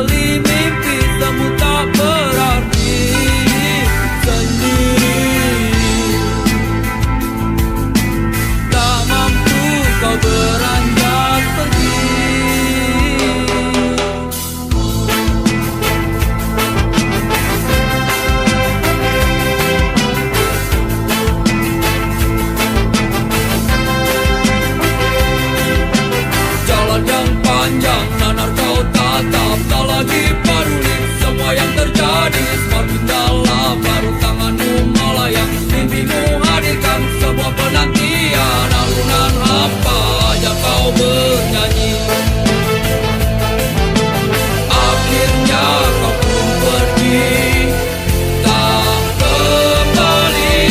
beli mimpi semu tak berarti sendiri. Tak mampu kau beranjak pergi. Jalan yang panjang nanar kau tatap, tak lagi peduli semua yang terjadi. Semakin dalam baru tanganmu melayang, mimpimu hadirkan sebuah penantian. Alunan apa aja kau bernyanyi, akhirnya kau pun pergi, tak kembali.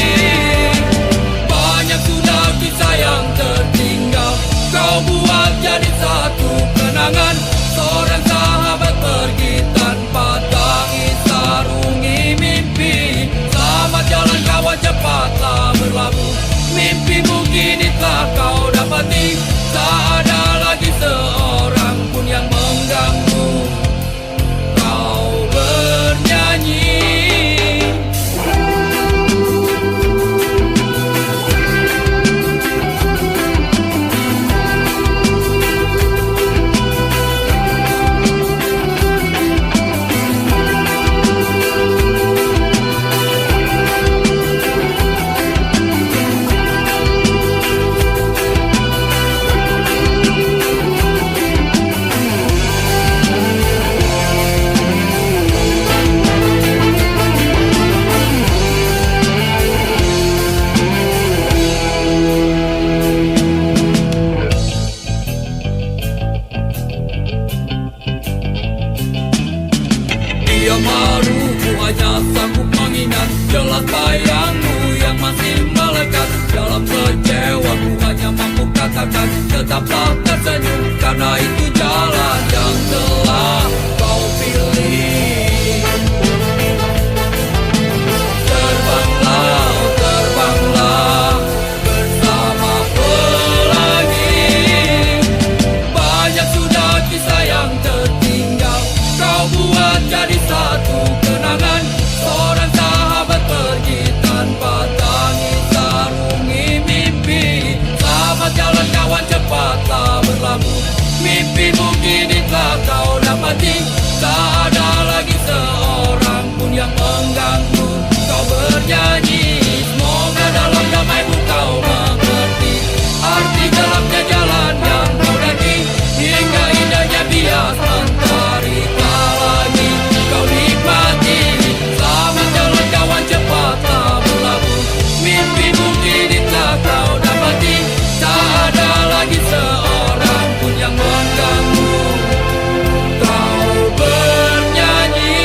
Banyak sudah kisah yang tertinggal, kau buat jadi satu kenangan. Seorang sahabat pergi tanpa tangis, sarungi mimpi. Selamat jalan kawan, cepatlah berlabuh. Mimpimu kini telah kau dapati. Tak ada lagi seorang pun yang mengganggu kau bernyanyi. Dia maruku hanya sanggup mengingat jelas bayangmu yang masih melekat. Dalam kecewaku hanya mampu katakan tetaplah tersenyum, karena itu jalan yang telah kau pilih. Terbanglah, terbanglah bersama pelangi. Banyak sudah kisah yang tertinggal, kau buat jadi satu kenangan. Seorang sahabat pergi tanpa tangis, sarungi mimpi. Selamat jalan kawan, cepatlah berlabuh. Mimpimu kini telah kau dapati. Tak ada lagi seorang pun yang mengganggu kau bernyanyi. Semoga dalam damaimu kau mengerti arti gelapnya jalan yang kau daki, hingga indahnya bias mentari tak lagi kau nikmati. Selamat jalan kawan, cepatlah berlabuh. Mimpimu kini telah kau dapati. Tak ada lagi seorang pun yang mengganggu kau bernyanyi.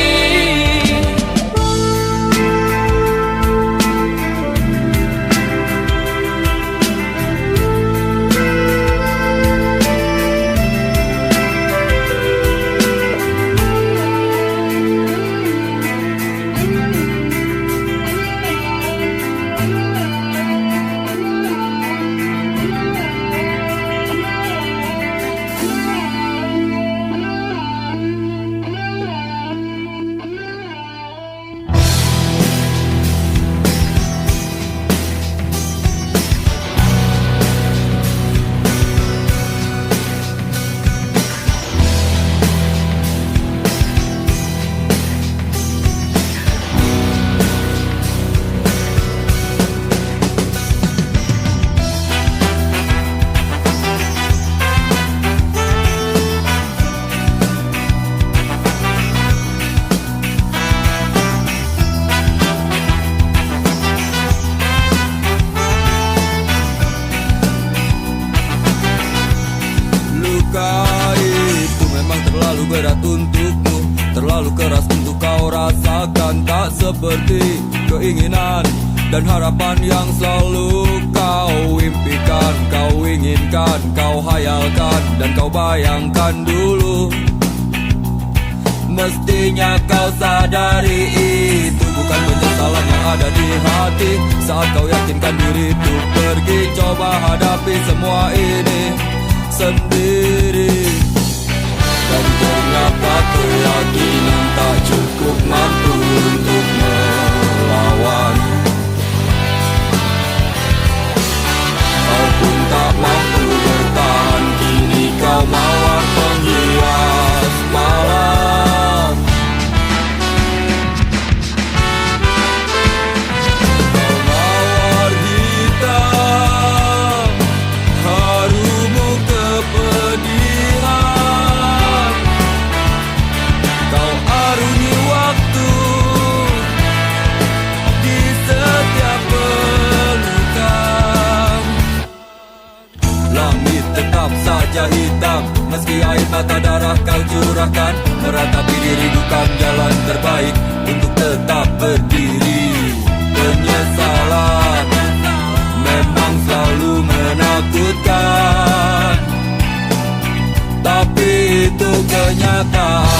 berat untukmu, terlalu keras untuk kau rasakan. Tak seperti keinginan dan harapan yang selalu kau impikan, kau inginkan, kau hayalkan, dan kau bayangkan dulu. Mestinya kau sadari itu bukan penyesalan yang ada di hati. Saat kau yakinkan diri untuk pergi, coba hadapi semua ini sendiri. Dan ternyata tetap saja hitam. Meski air mata darah kau curahkan, meratapi diri bukan jalan terbaik untuk tetap berdiri. Penyesalan memang selalu menakutkan, tapi itu kenyataan.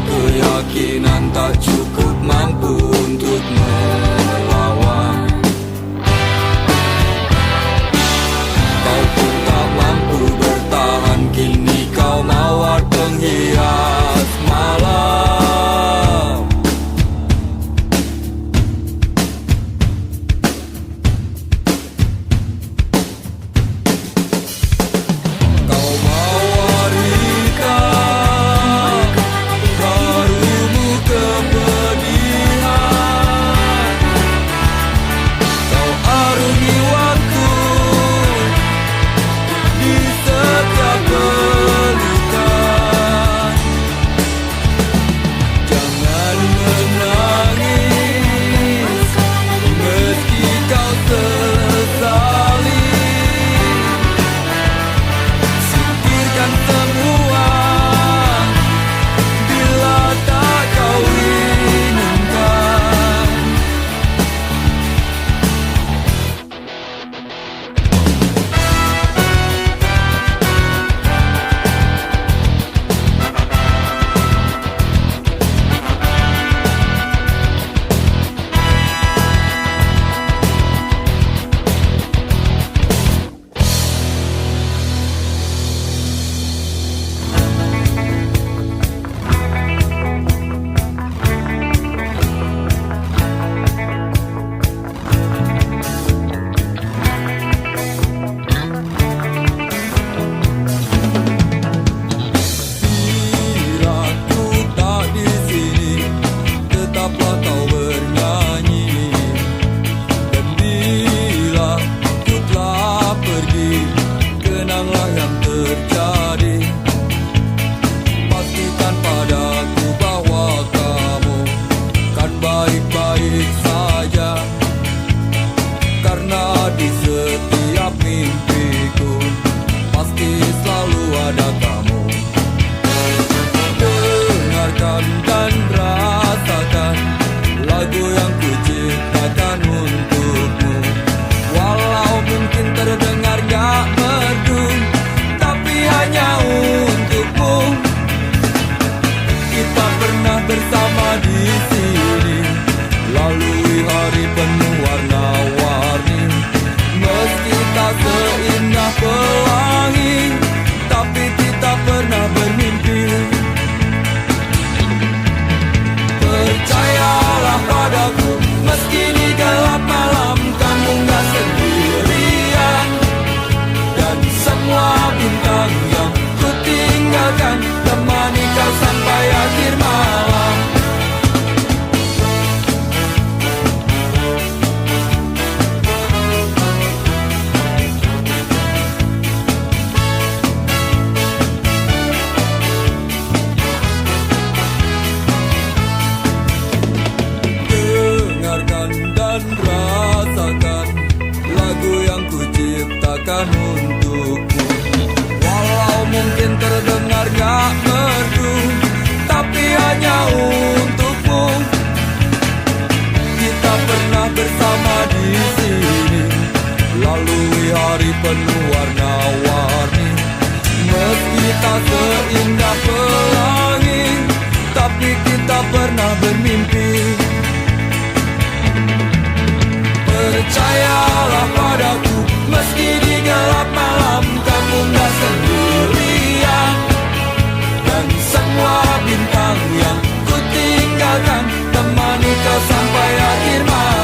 Keyakinan tak cukup mampu untuk melawan. Kau pun tak mampu bertahan, kini kau mawar penghias malam. Kau mawarikan baik-baik saja, karena di setiap mimpiku pasti selalu ada kamu. Dengarkan dan rasakan lagu yang kuciptakan untukmu. Walau mungkin terdengar gak merdu, tapi hanya untukmu. Kita pernah bersama di sini, lalui hari penuh warna-warni. Meski tak seindah pelangi, tapi kita pernah bermimpi. Percayalah padaku, meski di gelap malam kamu gak sendirian. Dan semua bintang yang ku tinggalkan temani kau sampai akhir malam. Dengarkan dan rasakan lagu yang ku ciptakan untukmu. Walau mungkin terdengar gak merdu, tapi hanya untukmu. Kita pernah bersama di sini, lalui hari penuh warna-warni. Meski tak seindah pelangi, tapi kita pernah bermimpi. Percayalah padaku, meski di gelap malam kamu gak sendirian. Dan semua bintang bintang yang ku tinggalkan, temani kau sampai akhir malam.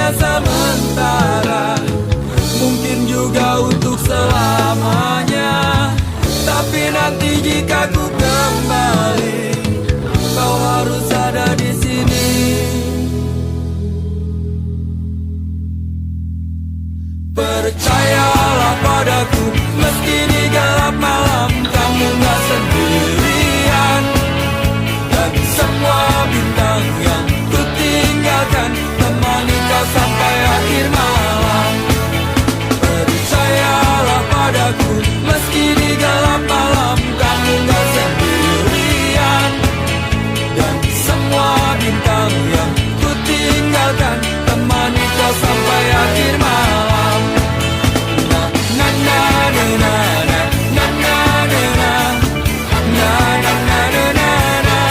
Sementara, mungkin juga untuk selamanya. Tapi nanti jika ku kembali, kau harus ada di sini. Percayalah padaku, meski di gelap malam kamu gak sendirian. Dan semua bintang yang ku tinggalkan, temani kau sampai akhir malam. Percayalah padaku, meski di gelap malam kamu gak sendirian. Dan semua bintang yang ku tinggalkan, temani kau sampai akhir malam. Na na na na na na na na na na na na na na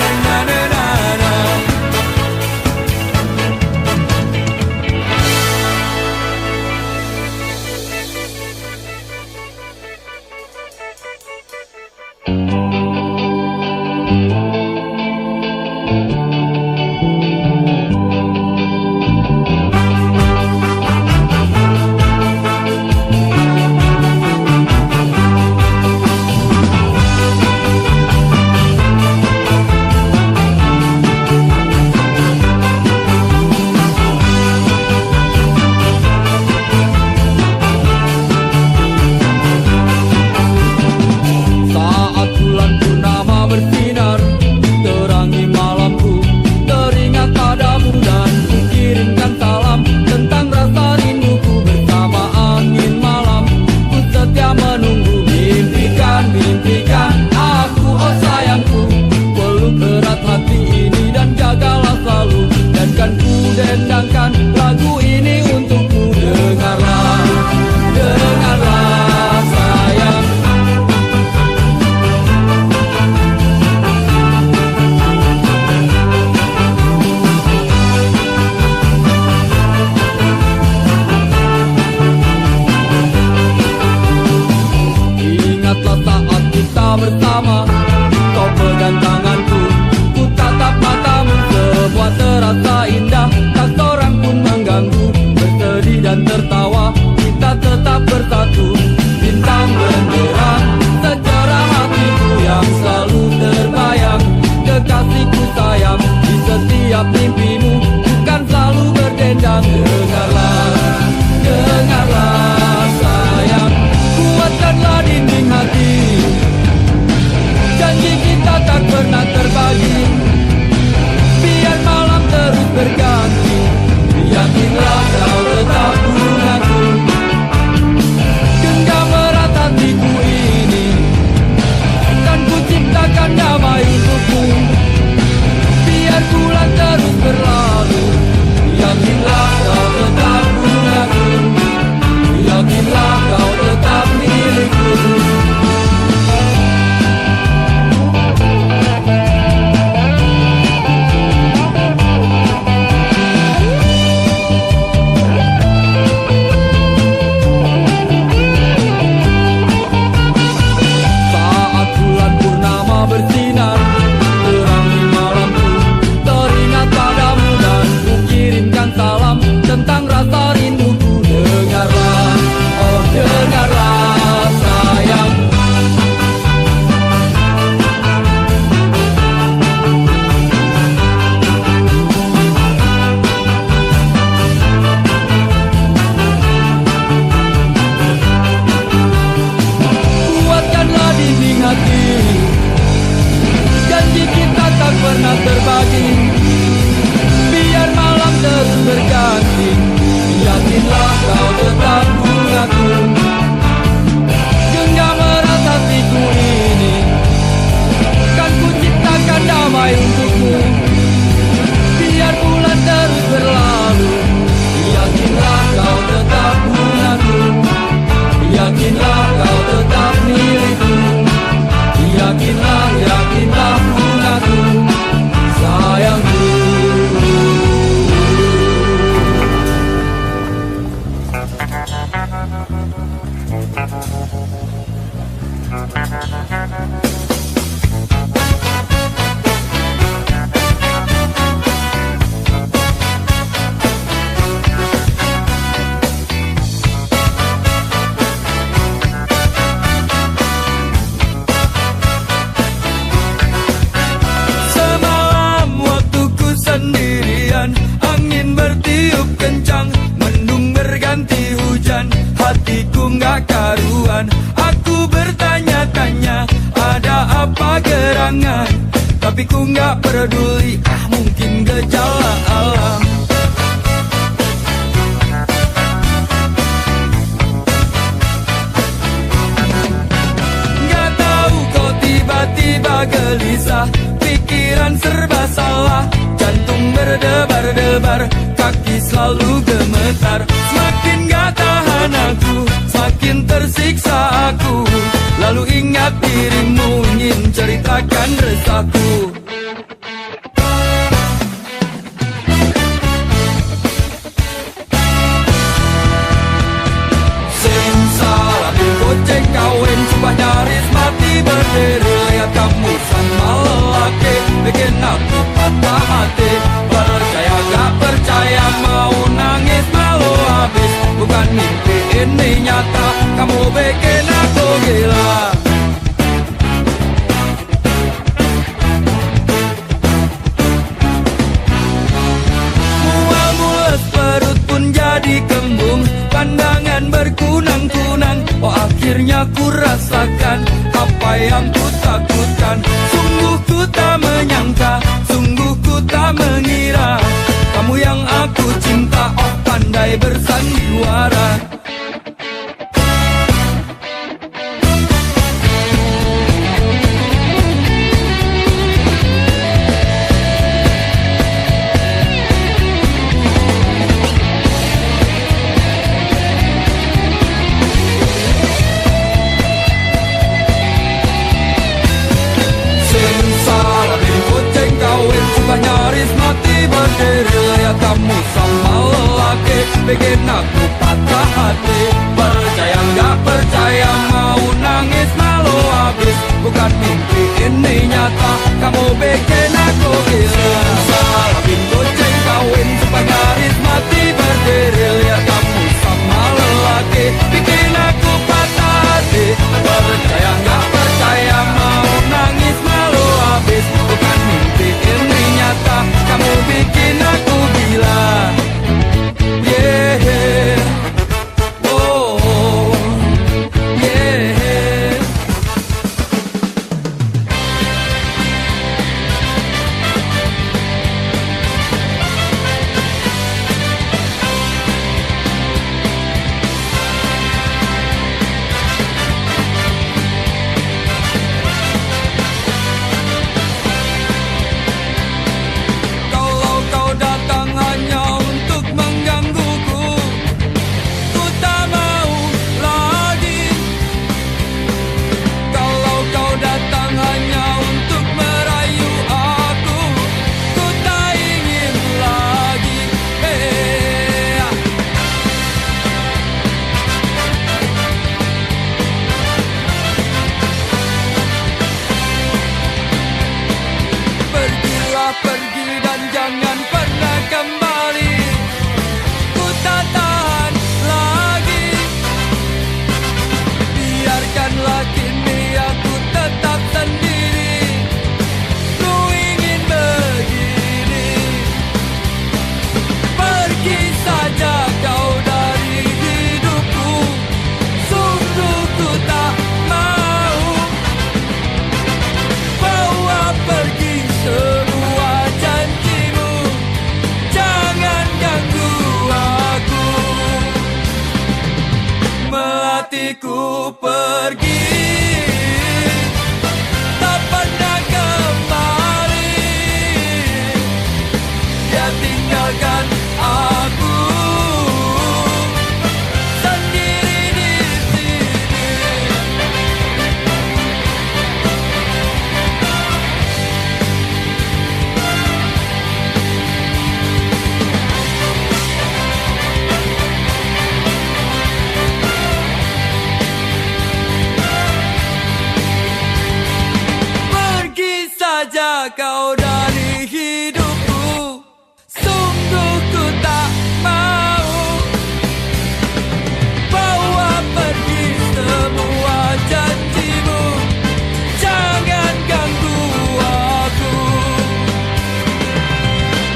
na na na bersama, kau pegang tanganku, ku tatap matamu, semua terasa indah, tak seorang pun mengganggu. Bersedih dan tertawa, kita tetap bersatu. Bintang benderang, secerah hatiku yang selalu terbayang. Kekasihku sayang, di setiap mimpimu, bukan selalu berdendang. Dengarlah, dengarlah sayang, kuatkanlah dinding hati. Janji kita tak pernah terbagi, biar malam terus berganti. Yakinlah kau tetap bungaku, genggam erat hatiku ini, dan ku ciptakan damai untukmu. Biar bulan terus berlalu, yakinlah kau tetap bungaku, yakinlah kau tetap milikku. Bersinar sampai untukmu. Biar bulan terus berlalu, yakinlah kau tetap bungaku. Yakinlah kau tetap milikku. Yakinlah, yakinlah bungaku, sayangku. Angin bertiup kencang, mendung berganti hujan, hatiku gak karuan. Aku bertanya-tanya, ada apa gerangan? Tapi ku gak peduli, mungkin gejala alam. Gak tahu kau tiba-tiba gelisah, pikiran serba salah, jantung berdebar-debar, kaki selalu gemetar. Semakin gak tahan aku, semakin tersiksa aku. Lalu ingat dirimu, ingin ceritakan resahku. Simsalabim goceng kawin, sumpah nyaris mati berdiri. Lihat kamu sama lelaki, bikin aku patah hati. Percaya gak percaya, mau nangis malu habis. Bukan mimpi ini nyata, kamu bikin aku gila. Mual mules perut pun jadi kembung, pandangan berkunang-kunang. Oh akhirnya ku rasakan apa yang ku takutkan. Sungguh ku tak menyangka, sungguh ku tak mengira, kamu yang aku cinta, oh pandai bersandiwara. Nyaris mati berdiri, lihat kamu sama lelaki, bikin aku patah hati. Percaya gak percaya, mau nangis malu habis. Bukan mimpi ini nyata, kamu bikin aku gila. Salabim goceng kawin, supaya nyaris mati berdiri, lihat kamu sama lelaki, bikin aku patah hati. Percaya gak percaya, mau nangis malu habis. Bukan mimpi ini nyata, kamu bikin aku gila. Yeah, oh, yeah. Pergi dan jangan pernah kembali. Ku tak tahan lagi. Biarkanlah kini aku tetap sendiri. Ku ingin begini. Pergi saja kau dari hidupku. Sungguh ku tak mau. Bawa pergi semua janjimu, jangan ganggu aku. Melatiku pergi, tak pernah kembali. saja kau dari hidupku. Sungguh ku tak mau bawa pergi semua janjimu. Jangan ganggu aku,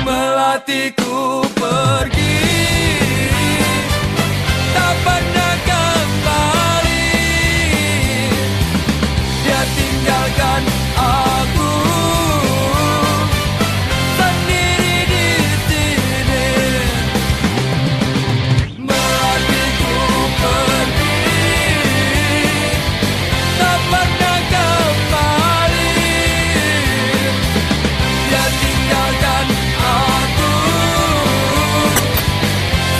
melatiku pergi, tak pernah kembali. Dia tinggalkan aku sendiri di sini. Melatiku pergi, tak pernah kembali. Dia tinggalkan aku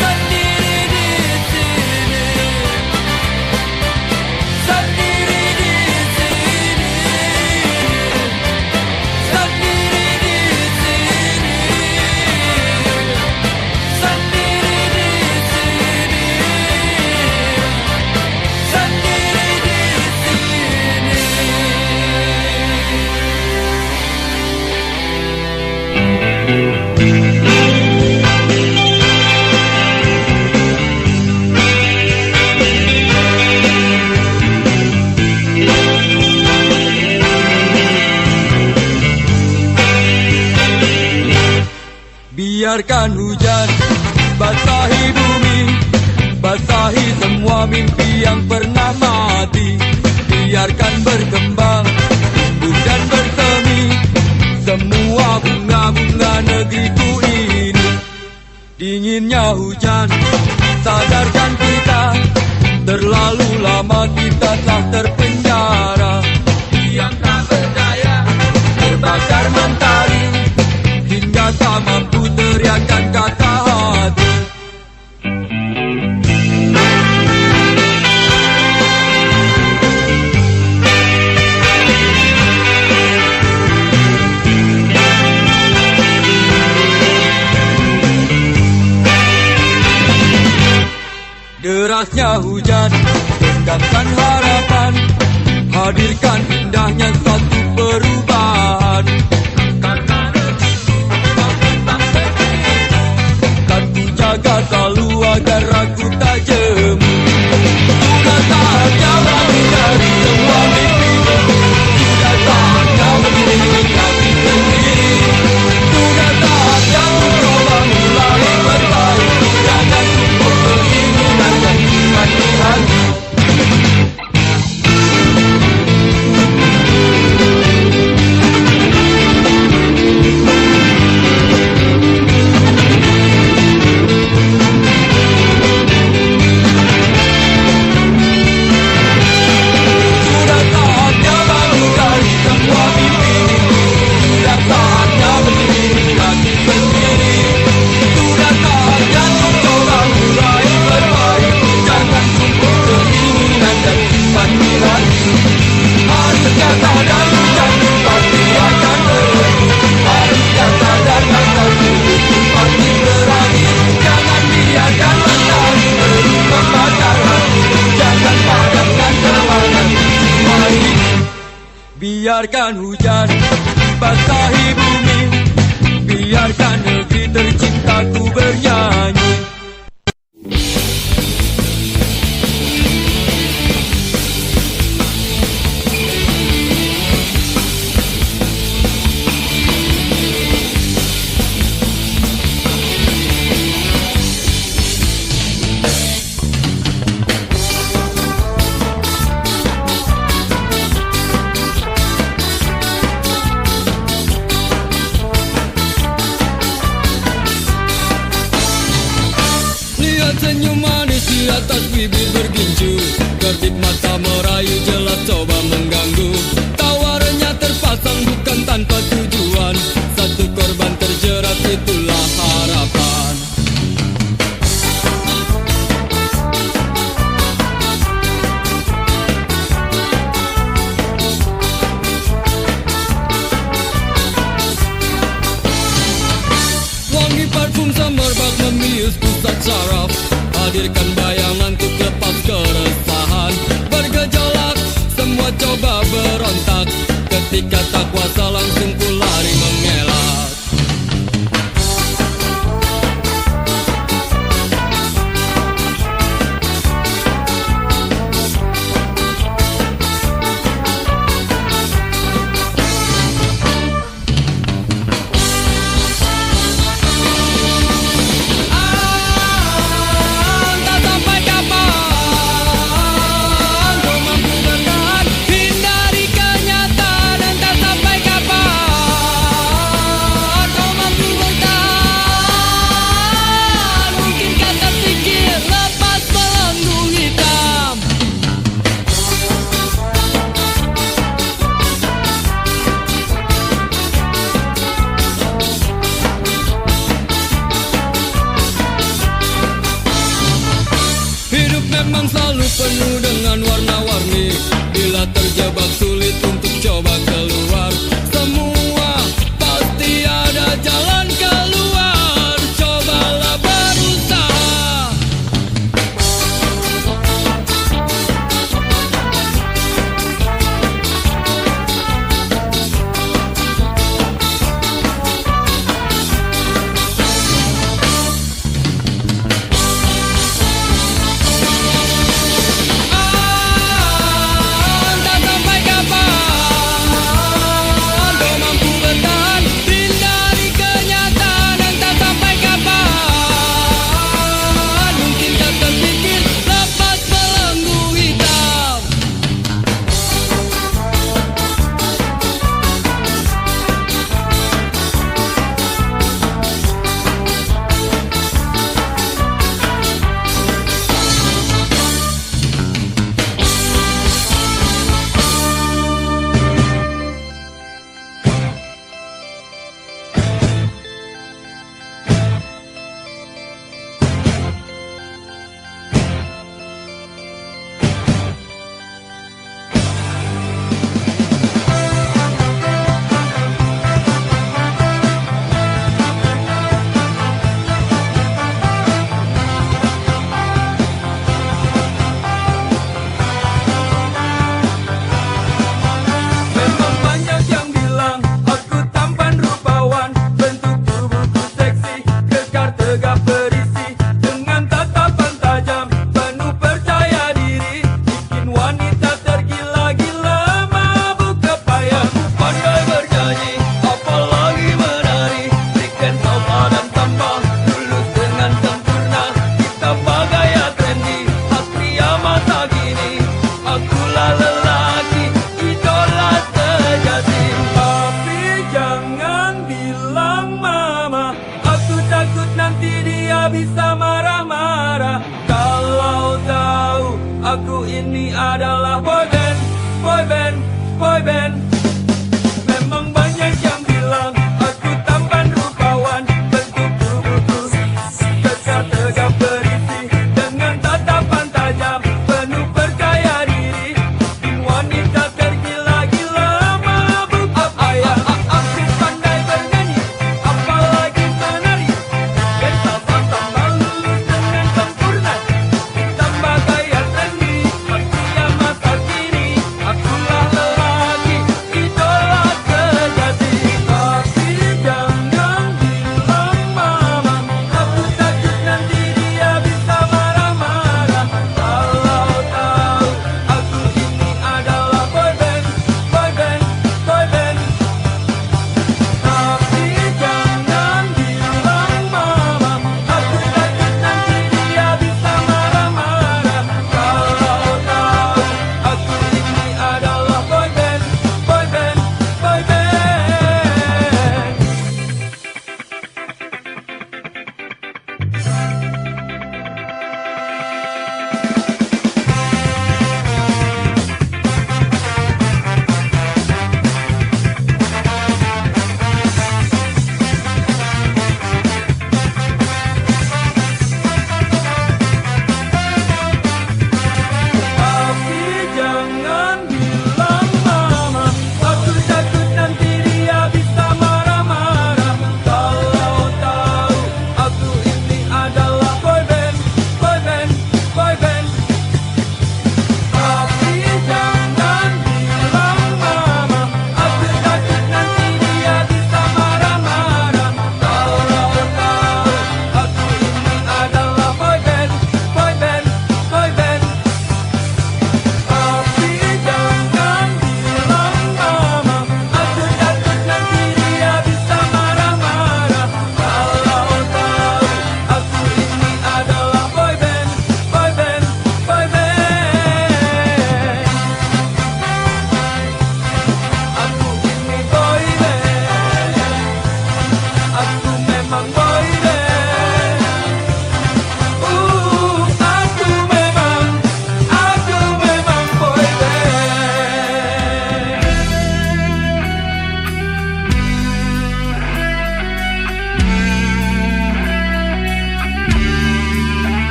sendiri di sini. Sendiri di sini. Sendiri di sini. Sendiri di sini. Sendiri di sini. Biarkan hujan basahi bumi, basahi semua mimpi yang pernah mati. Biarkan berkembang, tumbuh dan bersemi semua bunga-bunga negeriku ini. Dinginnya hujan sadarkan kita, terlalu lama kita telah terpenjara. Yang tak berdaya terbakar mentari, hingga tak mampu teriakan kata hati. Derasnya hujan tenggelamkan harapan, hadirkan indahnya suatu perubahan. Karena rezekiku tak begitu, kan ku jaga selalu agar aku tak jemu. Sudah saatnya bangkit dari semua mimpimu, sudah saatnya berdiri kaki sendiri. Sudah saatnya ku coba mulai berbaik, jangan cukup keinginan dan iman di hati. Sudah saatnya bangun dari semua mimpi, sudah saatnya berdiri kaki sendiri. Sudah saatnya ku coba mulai berbaik, jangan cukup keinginan dan iman di hati. Harusnya sadar janji pasti akan berhenti, harusnya sadar kata itu pasti berakhir. Jangan biarkan mentari terus membakar hati, jangan padamkan semangat jiwa ini. Biarkan hujan basahi bumi, biarkan negeri tercintaku bernyanyi. Senyum manis di atas bibir bergincu, kedip mata merayu jelas coba mengganggu. Tawarannya terpasang bukan tanpa tujuan, satu korban terjerat itulah harapan. Wangi parfum semerbak membius pusat saraf, hadirkan bayangan untuk lepas keresahan. Bergejolak, semua coba berontak, ketika tak kuasa langsung Bila terjebak sulit untuk coba keluar, semua pasti ada jalan keluar. Cobalah berusaha. Entah sampai kapan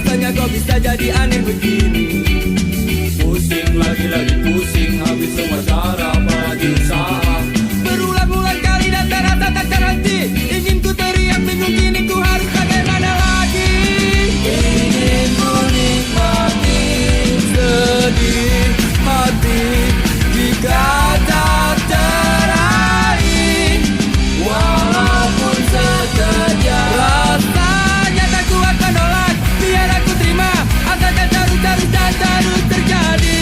rasanya kok bisa jadi aneh begini. Pusing lagi pusing, habis semua cara apalagi usaha. Berulang-ulang kali dan terasa tak terhenti. Ingin ku teriak bingung kini ku harus bagaimana lagi. Ingin ku nikmati sedih hati jika tak teraih, walaupun sekejap. Rasanya tak kuat menolak, biar aku terima. Asalkan terus dan terus terjadi.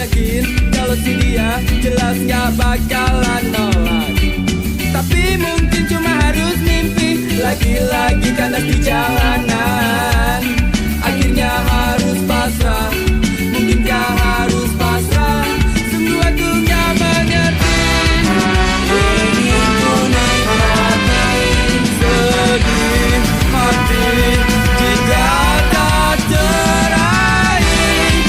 Yakin kalau si dia jelas gak bakalan nolak. Tapi mungkin cuma harus mimpi. Lagi-lagi kandas di jalanan. Akhirnya harus pasrah. Mungkinkah harus pasrah? Sungguh aku gak mengerti. Ingin ku nikmati sedih hati jika tak teraih,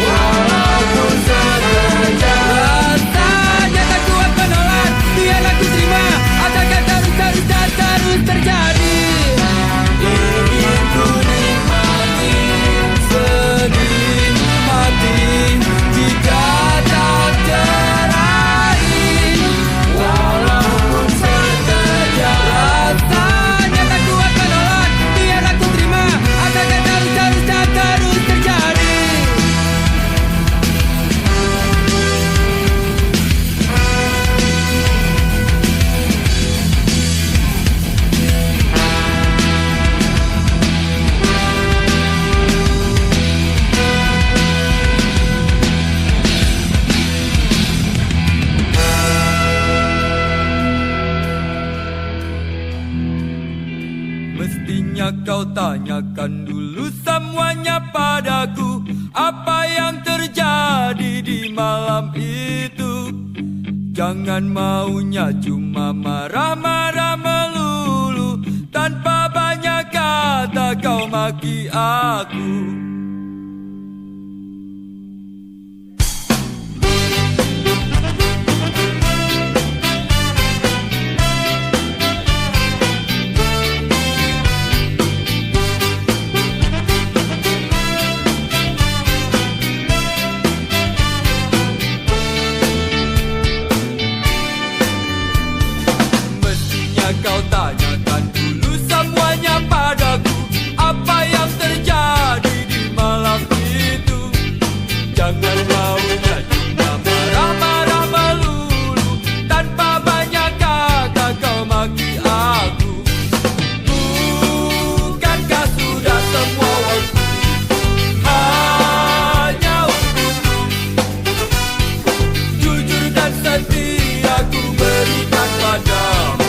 walaupun sekejap. Rasanya tak kuat menolak, biar aku terima. Asalkan terus terjadi. Ingin ku nikmati sedih hati jika tak teraih, walaupun sekejap. Rasanya tak kuat menolak, biar aku terima. Asalkan terus terjadi. Mestinya kau tanyakan dulu semuanya padaku. Apa yang terjadi di malam itu? Jangan maunya cuma marah-marah melulu. Tanpa banyak kata kau maki aku. Kau tanyakan dulu semuanya padaku. Apa yang terjadi di malam itu? Jangan maunya cuma marah-marah melulu. Tanpa banyak kata kau maki aku. Bukankah sudah semua waktu hanya untukmu? Jujur dan setia ku berikan padamu.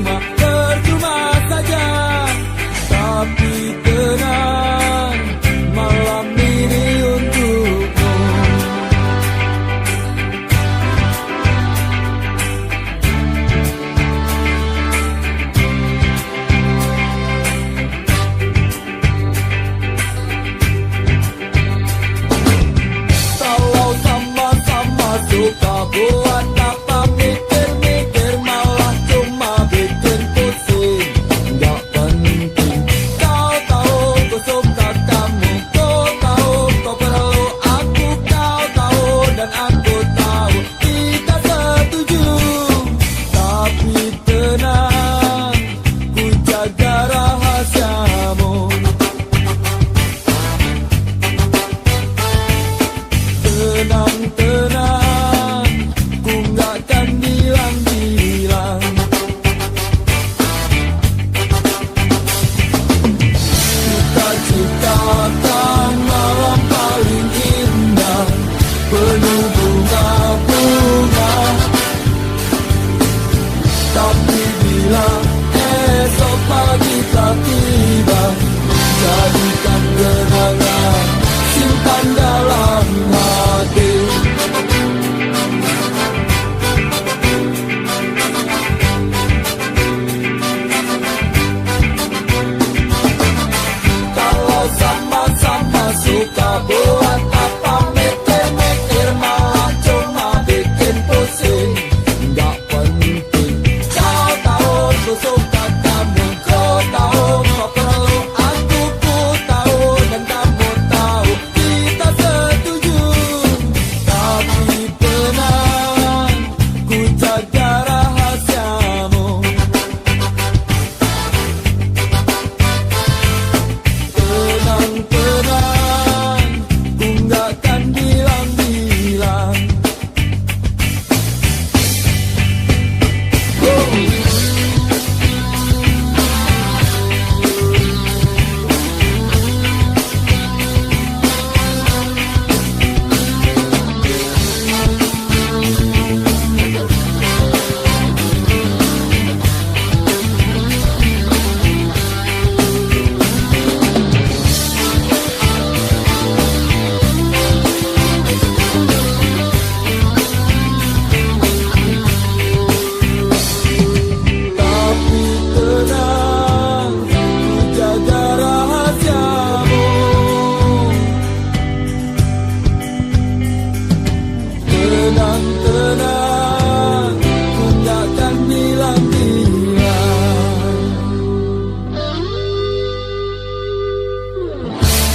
percuma saja. Tapi tenang, malam ini untukmu. Kalau sama-sama suka buat apa mikir-mikir, malah cuma bikin pusing. Gak penting. Kau tahu ku suka kamu, kau tahu kau perlu aku, kau tahu dan aku tahu kita setuju. Tapi tenang, ku jaga rahasiamu. Tenang, tenang, ku gak akan bilang-bilang. Kita ciptakan malam paling indah, penuh bunga-bunga. Tapi bila esok pagi telah tiba, jadikan kenangan, simpan dalam hati. Kalau sama-sama suka buat apa mikir-mikir, malah cuma bikin pusing. Gak penting. Kau tahu ku suka kamu, kau tahu kau perlu aku, ku tahu dan kamu tahu kita setuju. Tapi tenang, ku jaga rahasiamu. Tenang, tenang, ku gak akan bilang-bilang. Tapi tenang, ku jaga rahasiamu. Tenang, tenang, ku gak akan bilang-bilang.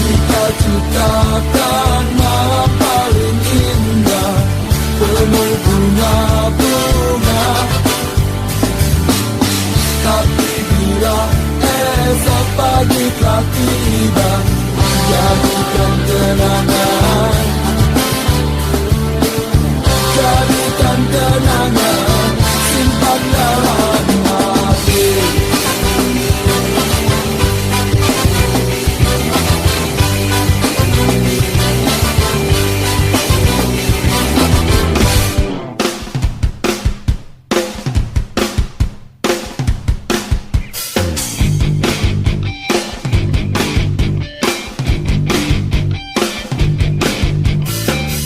Kita ciptakan malam paling indah, penuh bunga-bunga. Tapi bila esok pagi telah tiba, jadikan kenangan, jadikan kenangan, simpan dalam hati.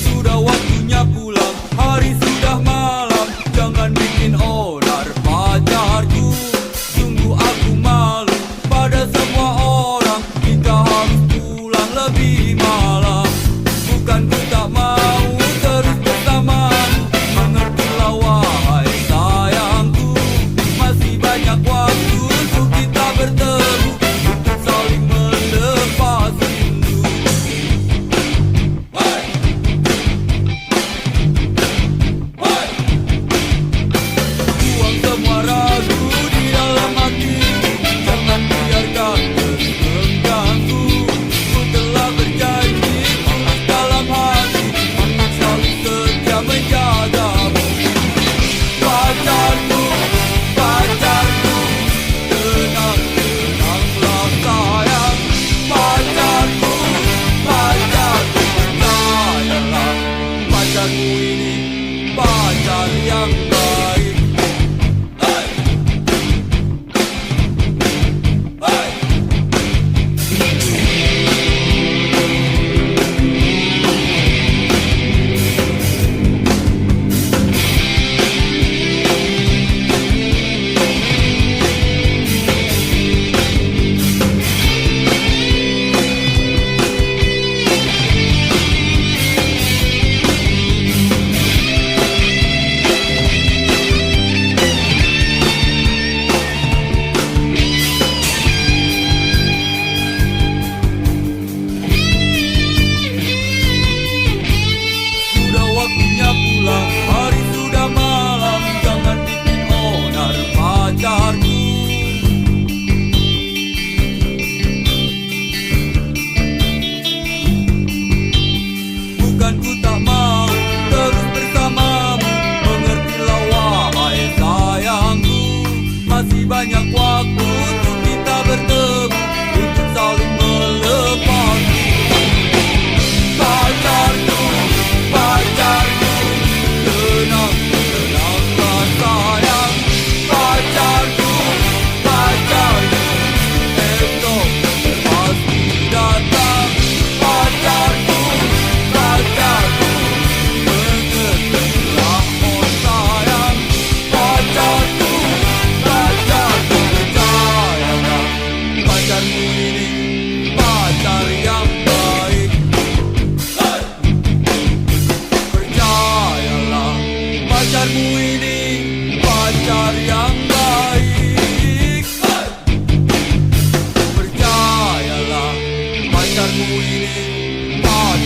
Sudah waktunya pulang, hari sudah malam. Jangan bikin onar pacarku. Sungguh aku malu pada semua orang, kita harus pulang lebih malam. Bukan ku tak mau terus bersamamu, mengertilah wahai sayangku. Masih banyak waktu untuk kita bertemu, untuk saling melepas rindu. Buang semua ragu di dalam hati, jangan biarkan terus mengganggu. Ku telah berjanji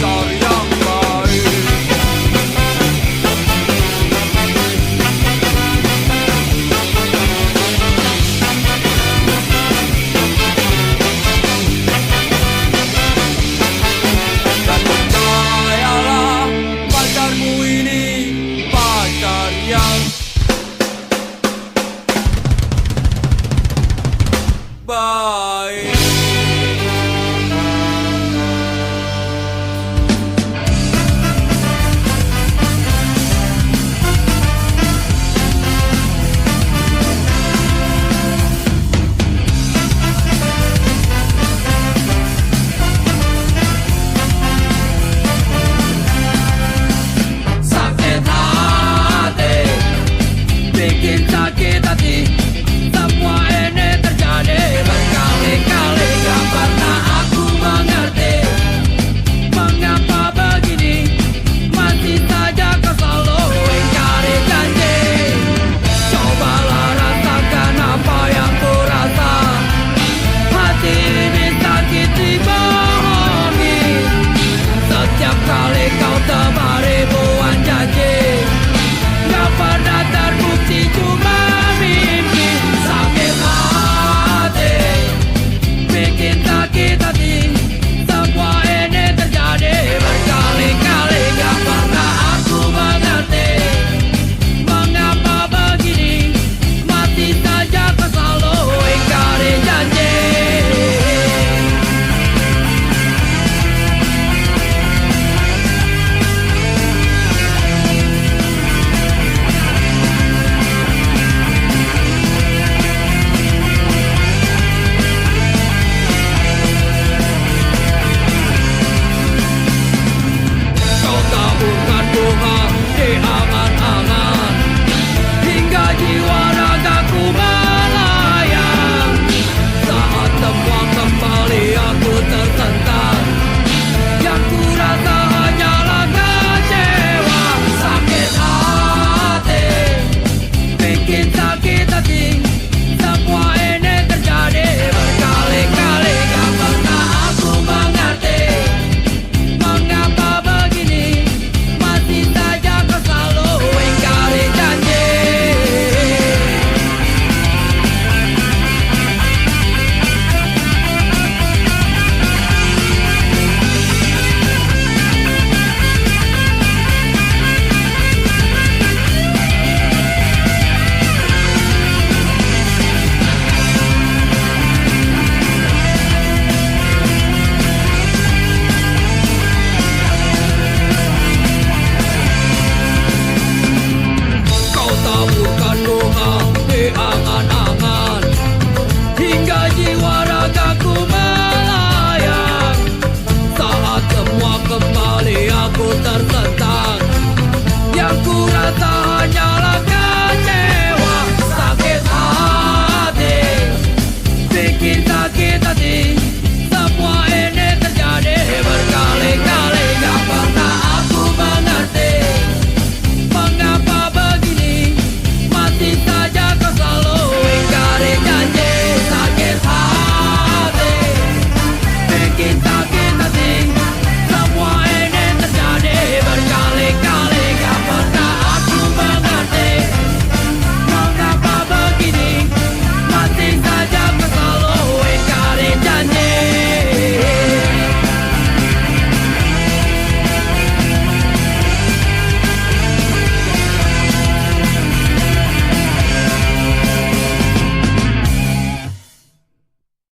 cara